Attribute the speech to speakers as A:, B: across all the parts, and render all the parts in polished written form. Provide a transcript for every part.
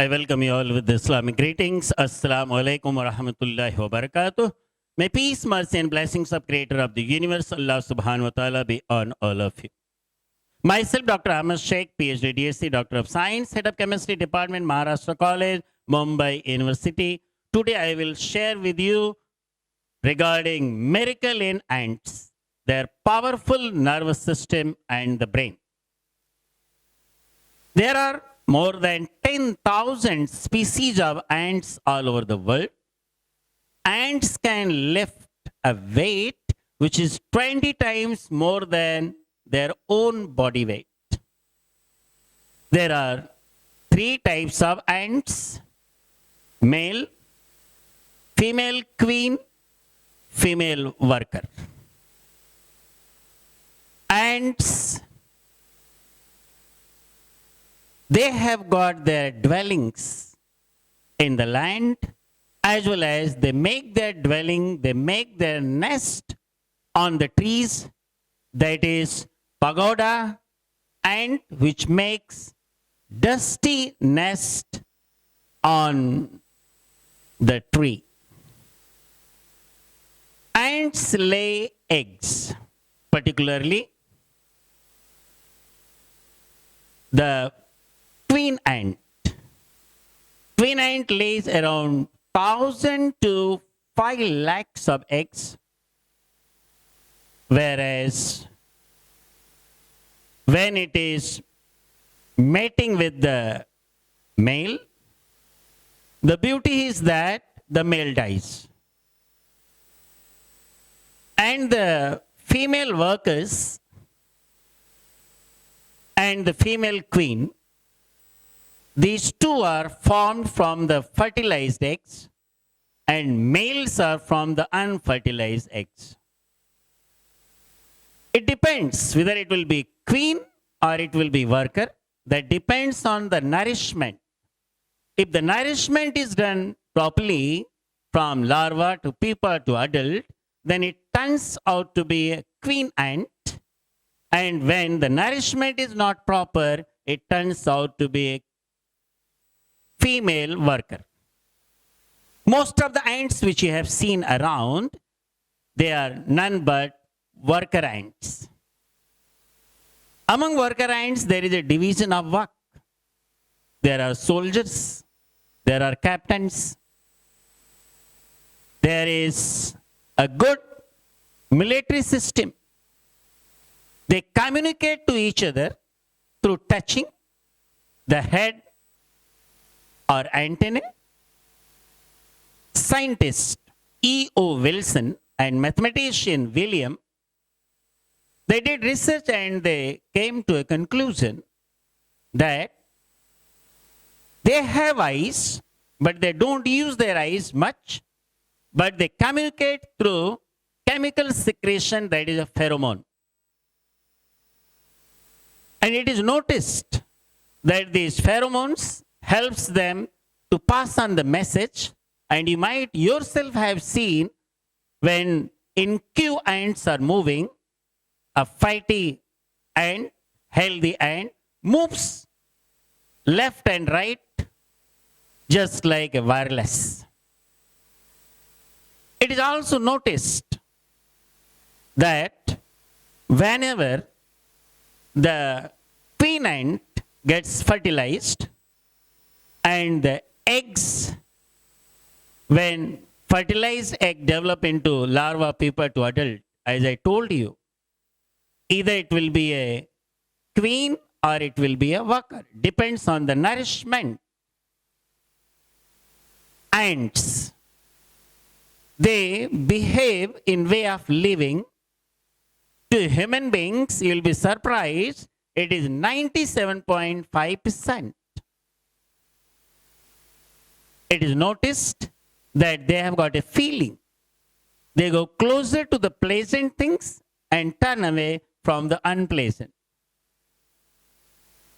A: I welcome you all with the Islamic greetings. Assalamu alaikum wa rahmatullahi wa barakatuh. May peace, mercy, and blessings of Creator of the universe, Allah subhanahu wa ta'ala, be on all of you. Myself, Dr. Ahmed Sheikh, PhD, DSc, Doctor of Science, Head of Chemistry Department, Maharashtra College, Mumbai University. Today I will share with you regarding miracle in ants, their powerful nervous system and the brain. There are more than 10,000 species of ants all over the world. Ants can lift a weight which is 20 times more than their own body weight. There are 3 types of ants: male, female queen, female worker. Ants, they have got their dwellings in the land, as well as they make their dwelling, they make their nest on the trees, that is pagoda ant, which makes dusty nest on the tree. Ants lay eggs, particularly the queen ant. Queen ant lays around 1,000 to 5 lakhs of eggs, whereas when it is mating with the male, the beauty is that the male dies. And the female workers and the female queen, these two are formed from the fertilized eggs, and males are from the unfertilized eggs. It depends whether it will be queen or it will be worker. That depends on the nourishment. If the nourishment is done properly from larva to pupa to adult, then it turns out to be a queen ant. And when the nourishment is not proper, it turns out to be a female worker. Most of the ants which you have seen around, they are none but worker ants. Among worker ants, there is a division of work. There are soldiers, there are captains, there is a good military system. They communicate to each other through touching the head or antennae. Scientist E.O. Wilson and mathematician William, they did research and they came to a conclusion that they have eyes, but they don't use their eyes much, but they communicate through chemical secretion, that is a pheromone. And it is noticed that these pheromones helps them to pass on the message, and you might yourself have seen when in queue ants are moving, a fighty ant, healthy ant, moves left and right just like a wireless. It is also noticed that whenever the queen ant gets fertilized and the eggs, when fertilized egg develop into larva, pupa to adult, as I told you, either it will be a queen or it will be a worker. Depends on the nourishment. Ants, they behave in way of living. To human beings, you will be surprised, it is 97.5%. It is noticed that they have got a feeling. They go closer to the pleasant things and turn away from the unpleasant.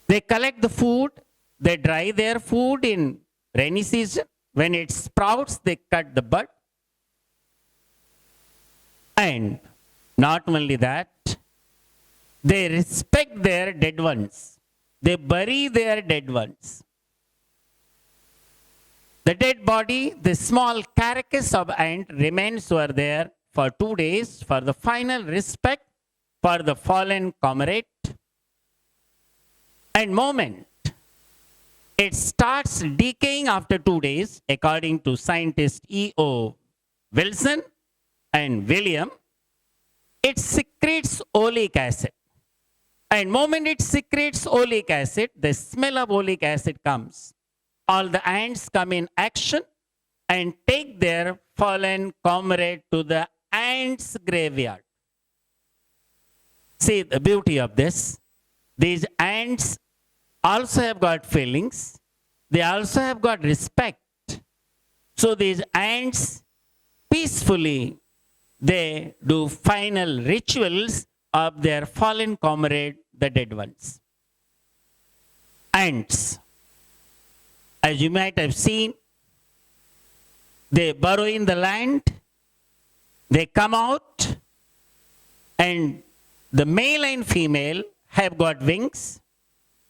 A: They collect the food, they dry their food in rainy season. When it sprouts, they cut the bud. And not only that, they respect their dead ones. They bury their dead ones. The dead body, the small carcass of ant remains over there for 2 days for the final respect for the fallen comrade. And moment it starts decaying after 2 days, according to scientists E.O. Wilson and William, it secretes oleic acid. And moment it secretes oleic acid, the smell of oleic acid comes. All the ants come in action and take their fallen comrade to the ants' graveyard. See the beauty of this. These ants also have got feelings. They also have got respect. So these ants peacefully, they do final rituals of their fallen comrade, the dead ones. Ants, as you might have seen, they burrow in the land, they come out, and the male and female have got wings,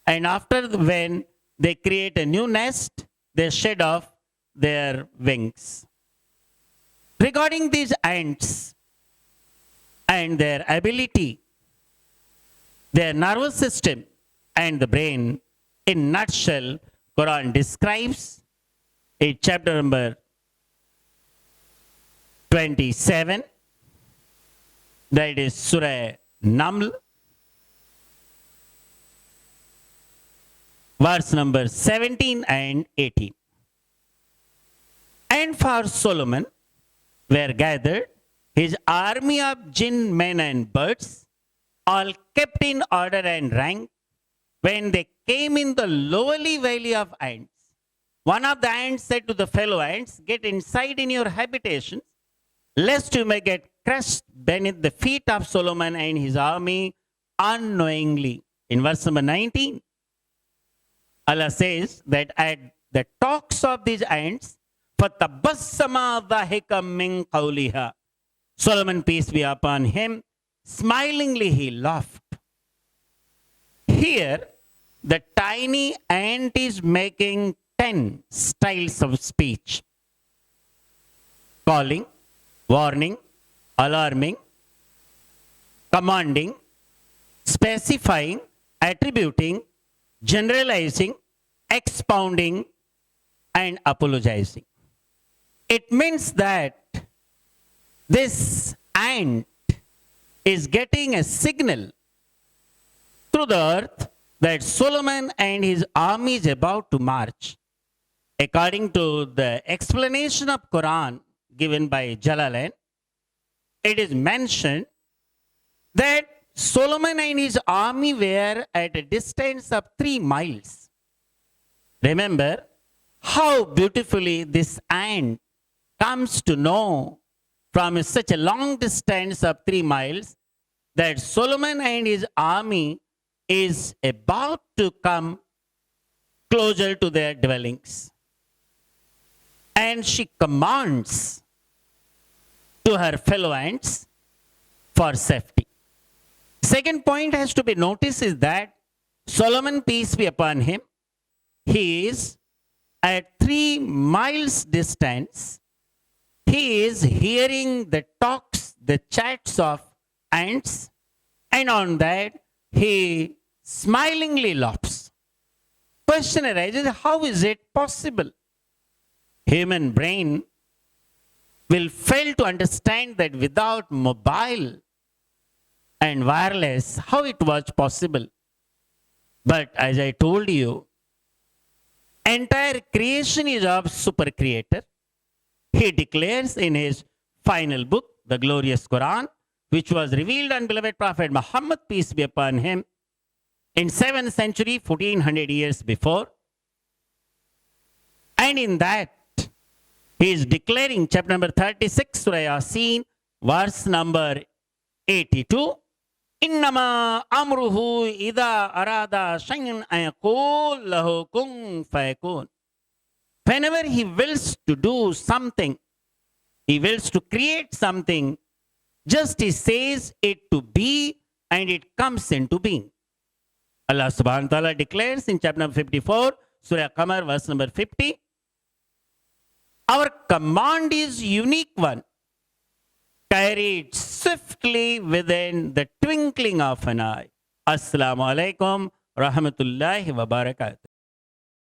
A: and after when they create a new nest, they shed off their wings. Regarding these ants and their ability, their nervous system and the brain, in nutshell, Quran describes in chapter number 27, that is Surah Naml, verse number 17 and 18. And for Solomon were gathered his army of jinn, men and birds, all kept in order and rank, when they came in the lowly valley of ants. One of the ants said to the fellow ants, get inside in your habitations, lest you may get crushed beneath the feet of Solomon and his army unknowingly. In verse number 19, Allah says that at the talks of these ants, فَتَبَسَّمَا ضَحِكًا مِّن قَوْلِهَا, Solomon, peace be upon him, smilingly he laughed. Here, the tiny ant is making 10 styles of speech. Calling, warning, alarming, commanding, specifying, attributing, generalizing, expounding, and apologizing. It means that this ant is getting a signal through the earth that Solomon and his army is about to march. According to the explanation of Quran given by Jalalain, it is mentioned that Solomon and his army were at a distance of 3 miles. Remember how beautifully this ant comes to know from such a long distance of 3 miles that Solomon and his army is about to come closer to their dwellings. And she commands to her fellow ants for safety. Second point has to be noticed is that Solomon, peace be upon him, he is at 3 miles distance. He is hearing the talks, the chats of ants, and on that he smilingly laughs. Question arises, how is it possible? Human brain will fail to understand that without mobile and wireless, how it was possible. But as I told you, entire creation is of super creator. He declares in his final book, the glorious Quran, which was revealed on beloved Prophet Muhammad, peace be upon him, in 7th century, 1400 years before. And in that, he is declaring, chapter number 36, Surah Yasin, verse number 82, Innama amruhu idha arada shay'an ayaqul lahu kun fayakun. Whenever he wills to do something, he wills to create something, just he says it to be and it comes into being. Allah subhanahu wa ta'ala declares in chapter number 54, Surah Qamar, verse number 50, Our command is unique one, carried swiftly within the twinkling of an eye. Assalamu alaikum rahmatullahi wa barakatuh.